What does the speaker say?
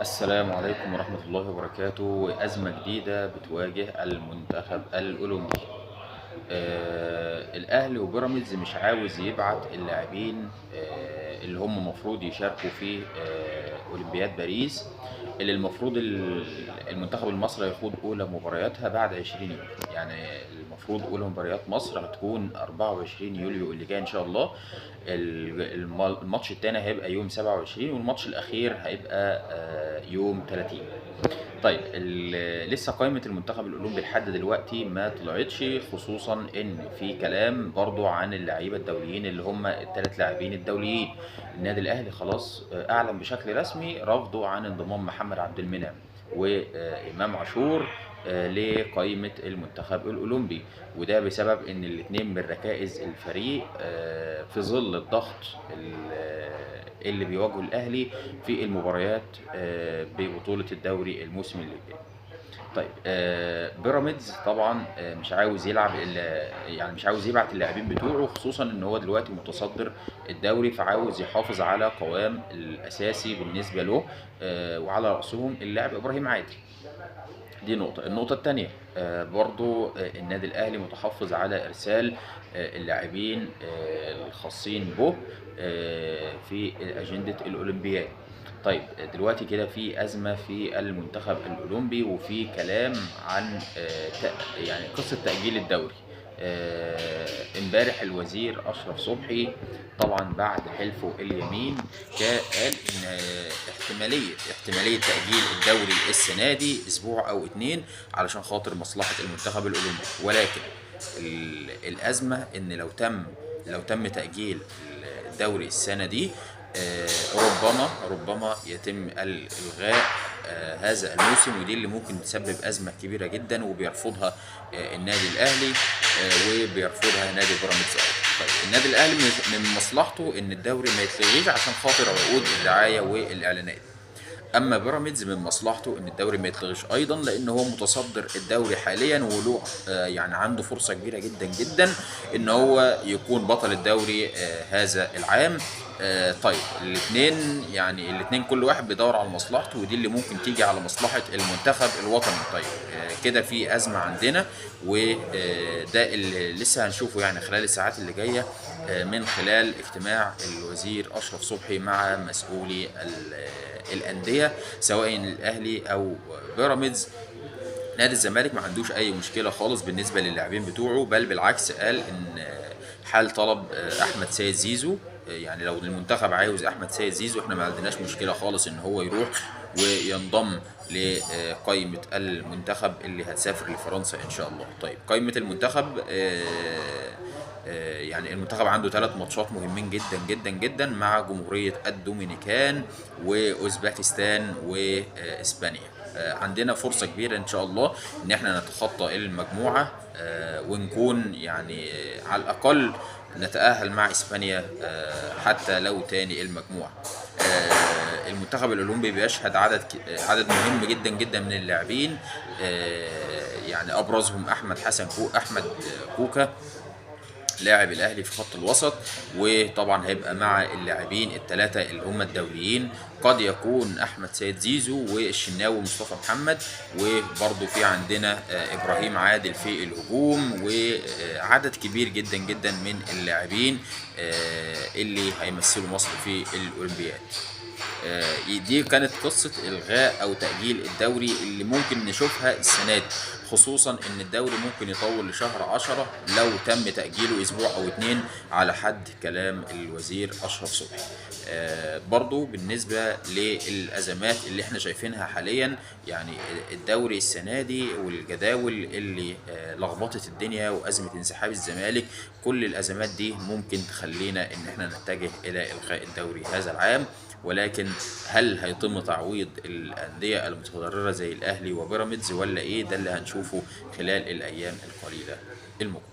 السلام عليكم ورحمة الله وبركاته. أزمة جديدة بتواجه المنتخب الأولمبي. الأهلي وبيراميدز مش عاوز يبعت اللاعبين اللي هم المفروض يشاركوا في أولمبياد باريس، اللي المفروض المنتخب المصري هيخوض أولى مبارياتها بعد 20 يوم. يعني المفروض أولى مباريات مصر هتكون 24 يوليو اللي جاي إن شاء الله. الماتش التاني هيبقى يوم 27، والماتش الأخير هيبقى يوم 30. طيب لسه قائمة المنتخب الأولمبي لحد دلوقتي ما طلعتش، خصوصا إن في كلام برضو عن اللعيبة الدوليين اللي هم الثلاث لاعبين الدوليين. النادي الأهلي خلاص أعلن بشكل رسمي رفضه عن انضمام محمد عبد المنعم وإمام عاشور لقائمة المنتخب الأولمبي، وده بسبب إن الاتنين من ركائز الفريق في ظل الضغط اللي بيواجهه الأهلي في المباريات ببطولة الدوري الموسم اللي جاي. طيب بيراميدز طبعا مش عاوز يلعب يعني مش عاوز يبعت اللاعبين بتوعه، خصوصا ان هو دلوقتي متصدر الدوري، فعاوز يحافظ على قوام الاساسي بالنسبه له، وعلى راسهم اللاعب ابراهيم عادل. دي نقطة. النقطة التانية برضو النادي الأهلي متحفظ على إرسال اللاعبين الخاصين به في أجندة الأولمبياد. طيب دلوقتي كده في أزمة في المنتخب الأولمبي، وفي كلام عن يعني قصة تأجيل الدوري. امبارح الوزير أشرف صبحي طبعا بعد حلفه اليمين قال ان احتماليه تاجيل الدوري السنه دي اسبوع او اتنين علشان خاطر مصلحه المنتخب الاولمبي، ولكن الازمه ان لو تم تاجيل الدوري السنه دي ربما يتم الغاء هذا الموسم، ودي اللي ممكن تسبب ازمه كبيره جدا، وبيرفضها النادي الاهلي وبيرفضها نادي بيراميدز. طيب النادي الاهلي من مصلحته ان الدوري ما يتلغيش عشان خاطر عقود الرعايه والاعلانات، اما بيراميدز من مصلحته ان الدوري ما يتلغيش ايضا، لان هو متصدر الدوري حاليا وله يعني عنده فرصه كبيره جدا جدا ان هو يكون بطل الدوري هذا العام. طيب الاثنين كل واحد بيدور على مصلحته، ودي اللي ممكن تيجي على مصلحه المنتخب الوطني. طيب كده في ازمه عندنا، وده اللي لسه هنشوفه يعني خلال الساعات اللي جايه من خلال اجتماع الوزير اشرف صبحي مع مسؤولي الانديه سواء الاهلي او بيراميدز. نادي الزمالك ما عندوش اي مشكله خالص بالنسبه للاعبين بتوعه، بل بالعكس قال ان حال طلب احمد سيد زيزو، يعني لو المنتخب عاوز احمد سيد زيزو احنا ما عندناش مشكله خالص ان هو يروح وينضم لقائمه المنتخب اللي هتسافر لفرنسا ان شاء الله. طيب قائمه المنتخب يعني المنتخب عنده 3 ماتشات مهمين جدا جدا جدا مع جمهورية الدومينيكان واوزبكستان واسبانيا. عندنا فرصة كبيرة ان شاء الله ان احنا نتخطى المجموعة ونكون يعني على الاقل نتأهل مع اسبانيا حتى لو تاني المجموعة. المنتخب الاولمبي بيشهد عدد مهم جدا جدا من اللاعبين، يعني ابرزهم احمد كوكا لاعب الاهلي في خط الوسط، وطبعا هيبقى مع اللاعبين الثلاثه اللي هم الدوليين. قد يكون احمد سيد زيزو والشناوي ومصطفى محمد، وبرضه في عندنا ابراهيم عادل في الهجوم، وعدد كبير جدا جدا من اللاعبين اللي هيمثلوا مصر في الاولمبياد. دي كانت قصة إلغاء أو تأجيل الدوري اللي ممكن نشوفها السنة دي، خصوصا إن الدوري ممكن يطول لشهر 10 لو تم تأجيله أسبوع أو اتنين على حد كلام الوزير أشرف صبحي. برضو بالنسبة للأزمات اللي احنا شايفينها حاليا، يعني الدوري السنة دي والجداول اللي لخبطت الدنيا وأزمة انسحاب الزمالك، كل الأزمات دي ممكن تخلينا إن احنا نتجه إلى إلغاء الدوري هذا العام. ولكن هل هيتم تعويض الأندية المتضررة زي الأهلي وبيراميدز ولا إيه؟ ده اللي هنشوفه خلال الأيام القليلة المقبلة.